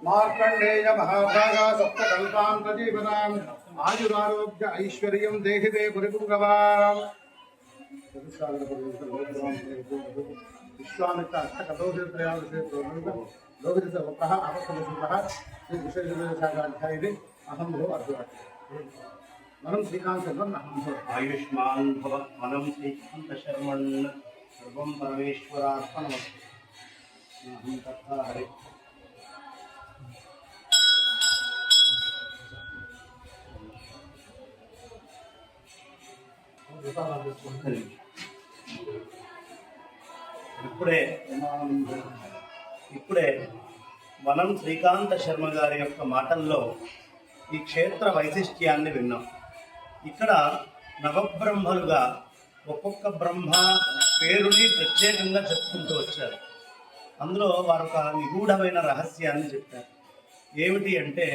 మార్కండేయ మహాభాగా సప్తకల్పాం ప్రదీపనాం ఆయురారోగ్య ఐశ్వర్యం దేహితే పురిపుంగవాం విశ్వామిత్ర అష్టకథోషత్రయాదశేత్రోగతిసవప్రః అపసమసుప్రః శ్రీ విశేషశాఖాధ్యాయుని అహం భో అర్ధవాక్యం మనం శ్రీకాంత్ శర్మన్ ఆయుష్మాన్ భవ మనం శ్రీకాంత శర్మన్ సర్వం పరమేశ్వరార్పణమస్తు. హరి ఇప్పుడే మనం శ్రీకాంత శర్మ గారి యొక్క మాటల్లో ఈ క్షేత్ర వైశిష్ట్యాన్ని విన్నాం. ఇక్కడ నవబ్రహ్మలుగా ఒక్కొక్క బ్రహ్మ పేరుని ప్రత్యేకంగా చెప్పుకుంటూ వచ్చారు. అందులో వారు ఒక నిగూఢమైన రహస్యాన్ని చెప్పారు. ఏమిటి అంటే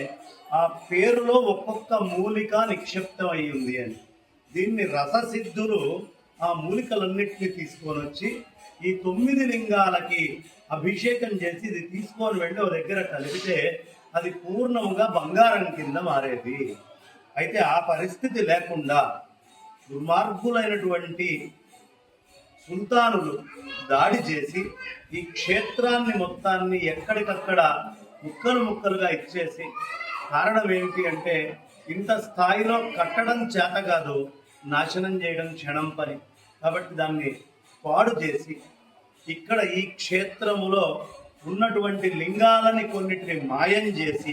ఆ పేరులో ఒక్కొక్క మూలిక నిక్షిప్తం అయి ఉంది అని. దీన్ని రససిద్ధులు ఆ మూలికలన్నింటినీ తీసుకొని వచ్చి ఈ 9 లింగాలకి అభిషేకం చేసి ఇది తీసుకొని వెళ్ళి ఒక దగ్గర కలిపితే అది పూర్ణముగా బంగారం కింద మారేది. అయితే ఆ పరిస్థితి లేకుండా దుర్మార్గులైనటువంటి సుల్తానులు దాడి చేసి ఈ క్షేత్రాన్ని మొత్తాన్ని ఎక్కడికక్కడ ముక్కలు ముక్కలుగా ఇచ్చేసి, కారణం ఏమిటి అంటే ఇంత స్థాయిలో కట్టడం చేత కాదు, నాశనం చేయడం క్షణం పని. కాబట్టి దాన్ని పాడు చేసి ఇక్కడ ఈ క్షేత్రములో ఉన్నటువంటి లింగాలని కొన్నిటిని మాయం చేసి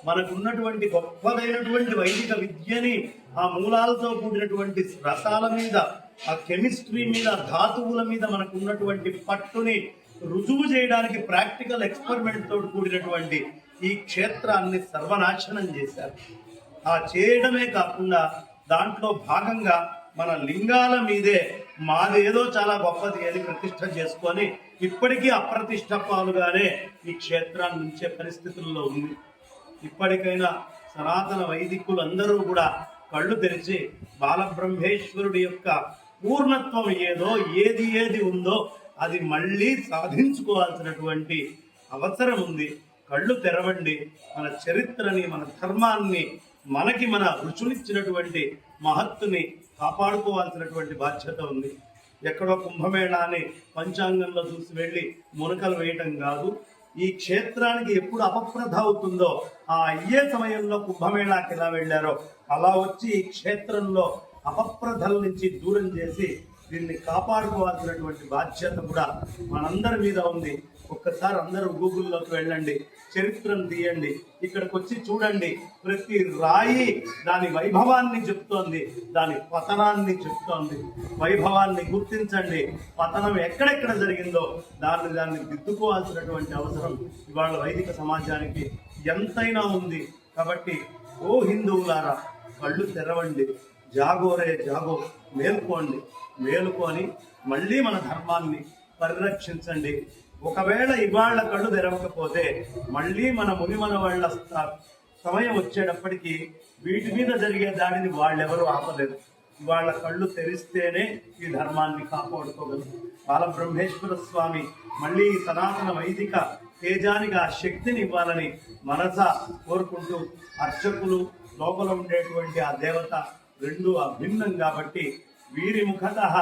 మనకున్నటువంటి గొప్పదైనటువంటి వైదిక విద్యని ఆ మూలాలతో కూడినటువంటి రసాల మీద, ఆ కెమిస్ట్రీ మీద, ధాతువుల మీద మనకున్నటువంటి పట్టుని రుజువు చేయడానికి ప్రాక్టికల్ ఎక్స్పెరిమెంట్ తోటి కూడినటువంటి ఈ క్షేత్రాన్ని సర్వనాశనం చేశారు. ఆ చేయడమే కాకుండా దాంట్లో భాగంగా మన లింగాల మీదే మాదేదో చాలా గొప్పది అని ప్రతిష్ఠ చేసుకొని ఇప్పటికీ అప్రతిష్ట పాలుగానే ఈ క్షేత్రాన్ని ఉంచే పరిస్థితుల్లో ఉంది. ఇప్పటికైనా సనాతన వైదికులందరూ కూడా కళ్ళు తెరిచి బాలబ్రహ్మేశ్వరుడి యొక్క పూర్ణత్వం ఏదో, ఏది ఉందో అది మళ్ళీ సాధించుకోవాల్సినటువంటి అవసరం ఉంది. కళ్ళు తెరవండి. మన చరిత్రని, మన ధర్మాన్ని, మనకి మన రుచునిచ్చినటువంటి మహత్తుని కాపాడుకోవాల్సినటువంటి బాధ్యత ఉంది. ఎక్కడో కుంభమేళాన్ని పంచాంగంలో చూసి వెళ్ళి మునకలు వేయటం కాదు. ఈ క్షేత్రానికి ఎప్పుడు అపప్రధ అవుతుందో ఆ అయ్యే సమయంలో కుంభమేళాకి ఎలా వెళ్ళారో అలా వచ్చి ఈ క్షేత్రంలో అపప్రధల నుంచి దూరం చేసి దీన్ని కాపాడుకోవాల్సినటువంటి బాధ్యత కూడా మనందరి మీద ఉంది. ఒక్కసారి అందరూ గూగుల్లోకి వెళ్ళండి, చరిత్రను తీయండి, ఇక్కడికి వచ్చి చూడండి. ప్రతి రాయి దాని వైభవాన్ని చెప్తోంది, దాని పతనాన్ని చెప్తోంది. వైభవాన్ని గుర్తించండి, పతనం ఎక్కడెక్కడ జరిగిందో దాన్ని దిద్దుకోవాల్సినటువంటి అవసరం ఇవాళ వైదిక సమాజానికి ఎంతైనా ఉంది. కాబట్టి ఓ హిందువులారా, కళ్ళు తెరవండి, జాగోరే జాగో, మేలుకొని మళ్ళీ మన ధర్మాన్ని పరిరక్షించండి. ఒకవేళ ఇవాళ కళ్ళు తెరవకపోతే మళ్ళీ మన వాళ్ళ సమయం వచ్చేటప్పటికీ వీటి మీద జరిగే దాడిని వాళ్ళెవరూ ఆపలేరు. ఇవాళ కళ్ళు తెరిస్తేనే ఈ ధర్మాన్ని కాపాడుకోగలరు. బాలబ్రహ్మేశ్వర స్వామి మళ్ళీ సనాతన వైదిక తేజానికి ఆ శక్తిని ఇవ్వాలని మనస కోరుకుంటూ, అర్చకులు లోపల ఉండేటువంటి ఆ దేవత రెండు అభిన్నం కాబట్టి వీరి ముఖతః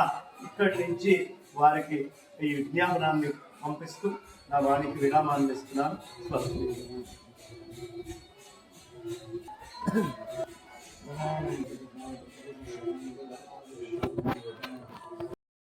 ఇక్కడి నుంచి వారికి ఈ విజ్ఞాపనాన్ని పంపిస్తూ నా వారికి విరామాన్ని ఇస్తున్నాను. స్వస్తి.